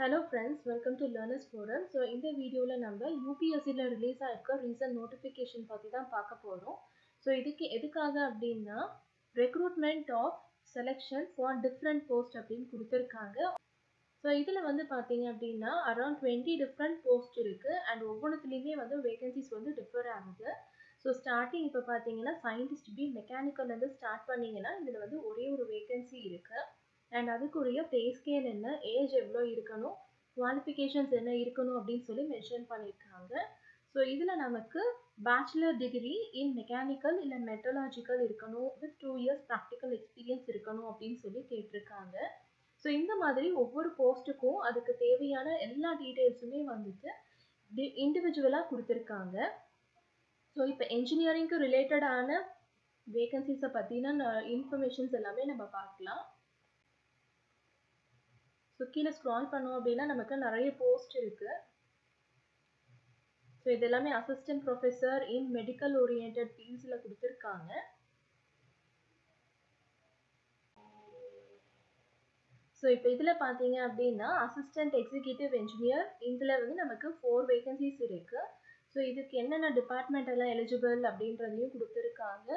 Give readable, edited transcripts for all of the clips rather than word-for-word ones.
Hello friends, welcome to Learners Forum. So இந்த வீடியோல நம்ம UPSCல ரிலீஸ் ஆயிருக்க ரீசன்ட் நோட்டிஃபிகேஷன் பத்தி தான் பார்க்க போறோம். ஸோ இதுக்கு எதுக்காக அப்படின்னா recruitment of selection for different post அப்படின்னு கொடுத்துருக்காங்க. ஸோ இதில் வந்து பார்த்தீங்க அப்படின்னா அரௌண்ட் 20 டிஃப்ரெண்ட் போஸ்ட் இருக்குது அண்ட் ஒவ்வொன்றுத்துலேயுமே வந்து வேகன்சிஸ் வந்து டிஃபர் ஆகுது. ஸோ ஸ்டார்டிங் இப்போ பார்த்தீங்கன்னா சயின்டிஸ்ட் பி மெக்கானிக்கல்லேருந்து ஸ்டார்ட் பண்ணிங்கன்னா இதில் வந்து ஒரே ஒரு வேகன்சி இருக்குது. அண்ட் அதுக்குரிய பே ஸ்கேல் என்ன, ஏஜ் எவ்வளோ இருக்கணும், குவாலிஃபிகேஷன்ஸ் என்ன இருக்கணும் அப்படின்னு சொல்லி மென்ஷன் பண்ணியிருக்காங்க. ஸோ இதில் நமக்கு பேச்சுலர் டிகிரி இன் மெக்கானிக்கல் இல்லை மெட்டலாஜிக்கல் இருக்கணும், வித் 2 இயர்ஸ் ப்ராக்டிக்கல் எக்ஸ்பீரியன்ஸ் இருக்கணும் அப்படின்னு சொல்லி கேட்டிருக்காங்க. ஸோ இந்த மாதிரி ஒவ்வொரு போஸ்ட்டுக்கும் அதுக்கு தேவையான எல்லா டீட்டெயில்ஸுமே வந்துட்டு இண்டிவிஜுவலாக கொடுத்துருக்காங்க. ஸோ இப்போ என்ஜினியரிங்க்கு ரிலேட்டடான வேகன்சிஸை பற்றின இன்ஃபர்மேஷன்ஸ் எல்லாமே நம்ம பார்க்கலாம். ஸோ கீழே ஸ்க்ரால் பண்ணோம் அப்படின்னா நமக்கு நிறைய போஸ்ட் இருக்குது. ஸோ இது எல்லாமே assistant professor in medical orient ஃபீல்ட்ஸில் கொடுத்துருக்காங்க. ஸோ இப்போ இதில் பார்த்தீங்க அப்படின்னா அசிஸ்டன்ட் எக்ஸிக்யூட்டிவ் என்ஜினியர் இதில் வந்து நமக்கு 4 வேகன்சிஸ் இருக்குது. ஸோ இதுக்கு என்னென்ன டிபார்ட்மெண்ட் எல்லாம் எலிஜிபிள் அப்படின்றதையும் கொடுத்துருக்காங்க.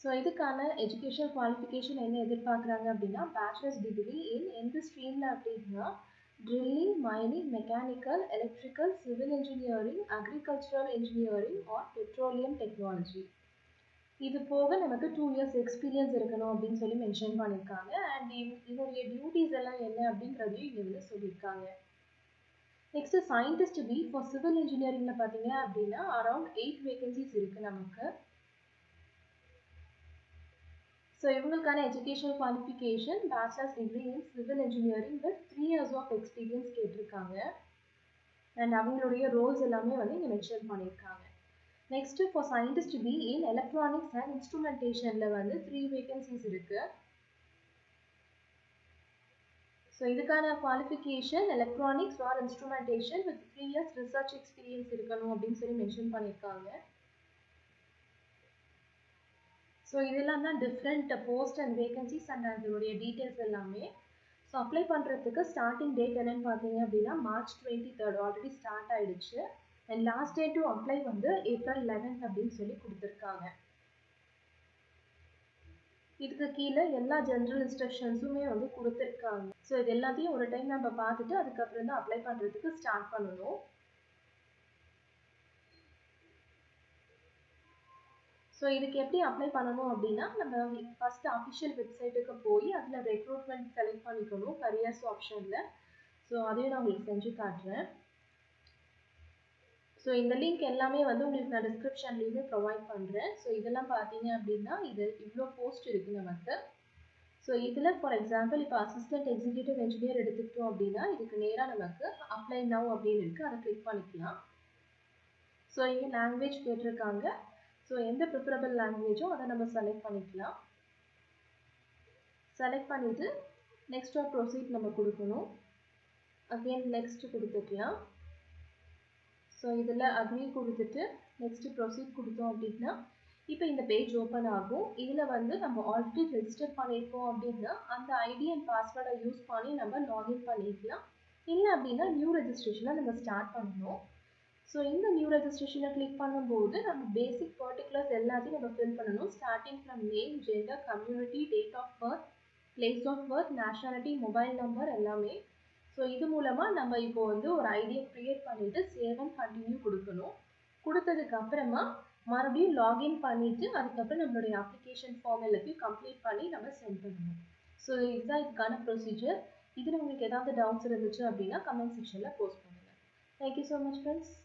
ஸோ இதுக்கான எஜுகேஷன் குவாலிஃபிகேஷன் என்ன எதிர்பார்க்குறாங்க அப்படின்னா பேச்சுலர்ஸ் டிகிரி இன் எந்த ஸ்ட்ரீமில் அப்படின்னா drilling, mining, mechanical, electrical, civil engineering, agricultural engineering or petroleum technology. இது போக நமக்கு 2 இயர்ஸ் எக்ஸ்பீரியன்ஸ் இருக்கணும் அப்படின்னு சொல்லி மென்ஷன் பண்ணியிருக்காங்க. அண்ட் இதனுடைய டியூட்டிஸ் எல்லாம் என்ன அப்படின்றதையும் இங்கே வந்து சொல்லியிருக்காங்க. Next scientist B for civil இன்ஜினியரிங்கில் பார்த்தீங்க அப்படின்னா அரௌண்ட் 8 வேகன்சிஸ் இருக்குது நமக்கு. ஸோ இவங்களுக்கான education qualification bachelor's degree in civil engineering with 3 years of experience கேட்டிருக்காங்க. அண்ட் அவங்களுடைய ரோல்ஸ் எல்லாமே வந்து இங்கே மென்ஷன் பண்ணியிருக்காங்க. Next for scientist B in electronics and இன்ஸ்ட்ருமெண்டேஷனில் வந்து 3 வேகன்சிஸ் இருக்குது. ஸோ இதுக்கான qualification electronics or instrumentation with 3 years research experience இருக்கணும் அப்படின்னு சொல்லி மென்ஷன் பண்ணியிருக்காங்க. ஸோ இதெல்லாம் தான் different post and vacancies and அதோடைய டீட்டெயில்ஸ் எல்லாமே. ஸோ அப்ளை பண்ணுறதுக்கு ஸ்டார்டிங் டேட் என்னென்னு பார்த்தீங்க அப்படின்னா March 23 ஆல்ரெடி ஸ்டார்ட் ஆகிடுச்சு. And last date to apply வந்து April 11 அப்படின்னு சொல்லி கொடுத்துருக்காங்க. இதுக்கு கீழே எல்லா ஜென்ரல் இன்ஸ்ட்ரக்ஷன்ஸுமே வந்து கொடுத்துருக்காங்க. ஸோ இது எல்லாத்தையும் ஒரு டைம் நம்ம பார்த்துட்டு அதுக்கப்புறம் தான் அப்ளை பண்ணுறதுக்கு ஸ்டார்ட் பண்ணணும். ஸோ இதுக்கு எப்படி அப்ளை பண்ணணும் அப்படின்னா நம்ம ஃபஸ்ட்டு அஃபிஷியல் வெப்சைட்டுக்கு போய் அதில் ரெக்ரூட்மெண்ட் செலக்ட் பண்ணிக்கணும் கரியர்ஸ் ஆப்ஷனில். ஸோ அதையும் நான் உங்களுக்கு செஞ்சு காட்டுறேன். ஸோ இந்த லிங்க் எல்லாமே வந்து உங்களுக்கு நான் டிஸ்கிரிப்ஷன்லேயுமே ப்ரொவைட் பண்ணுறேன். ஸோ இதெல்லாம் பார்த்தீங்க அப்படின்னா இது இவ்வளோ போஸ்ட் இருக்குது நமக்கு. ஸோ இதில் ஃபார் எக்ஸாம்பிள் இப்போ அசிஸ்டன்ட் எக்ஸிக்யூட்டிவ் என்ஜினியர் எடுத்துக்கிட்டோம் அப்படின்னா இதுக்கு நேராக நமக்கு அப்ளை நவ் அப்படின்னு இருக்குது, அதை கிளிக் பண்ணிக்கலாம். ஸோ இங்கே லாங்குவேஜ் கேட்டிருக்காங்க. ஸோ எந்த ப்ரிஃபரபிள் லாங்குவேஜோ அதை நம்ம செலக்ட் பண்ணிக்கலாம். செலக்ட் பண்ணிவிட்டு நெக்ஸ்ட் ஆர் ப்ரொசீட் நம்ம கொடுக்கணும். அகெயின் நெக்ஸ்ட் கொடுத்துக்கலாம். ஸோ இதில் அக்ரி கொடுத்துட்டு நெக்ஸ்ட் ப்ரொசீட் கொடுத்தோம் அப்படின்னா இப்போ இந்த பேஜ் ஓப்பன் ஆகும். இதில் வந்து நம்ம ஆல்ரெடி ரெஜிஸ்டர் பண்ணியிருக்கோம் அப்படின்னா அந்த ஐடி அண்ட் பாஸ்வேர்டை யூஸ் பண்ணி நம்ம லாகின் பண்ணிக்கலாம். இல்லை அப்படின்னா நியூ ரெஜிஸ்ட்ரேஷனை நம்ம ஸ்டார்ட் பண்ணணும். ஸோ இந்த நியூ ரெஜிஸ்ட்ரேஷனை கிளிக் பண்ணும்போது நம்ம பேசிக் பர்டிகுலர்ஸ் எல்லாத்தையும் நம்ம ஃபில் பண்ணணும். Starting from name, gender, community, date of birth, place of birth, nationality, mobile number எல்லாமே. ஸோ இது மூலமாக நம்ம இப்போ வந்து ஒரு ஐடியை க்ரியேட் பண்ணிவிட்டு சேவ் அண்ட் கண்டினியூ கொடுக்கணும். கொடுத்ததுக்கு அப்புறமா மறுபடியும் லாகின் பண்ணிவிட்டு அதுக்கப்புறம் நம்மளுடைய அப்ளிகேஷன் ஃபார்ம் எல்லாத்தையும் கம்ப்ளீட் பண்ணி நம்ம சென்ட் பண்ணணும். ஸோ இதுதான் இதுக்கான ப்ரொசீஜர். இதில் உங்களுக்கு ஏதாவது டவுட்ஸ் இருந்துச்சு அப்படின்னா கமெண்ட் செக்ஷனில் போஸ்ட் பண்ணுங்கள். Thank you so much friends.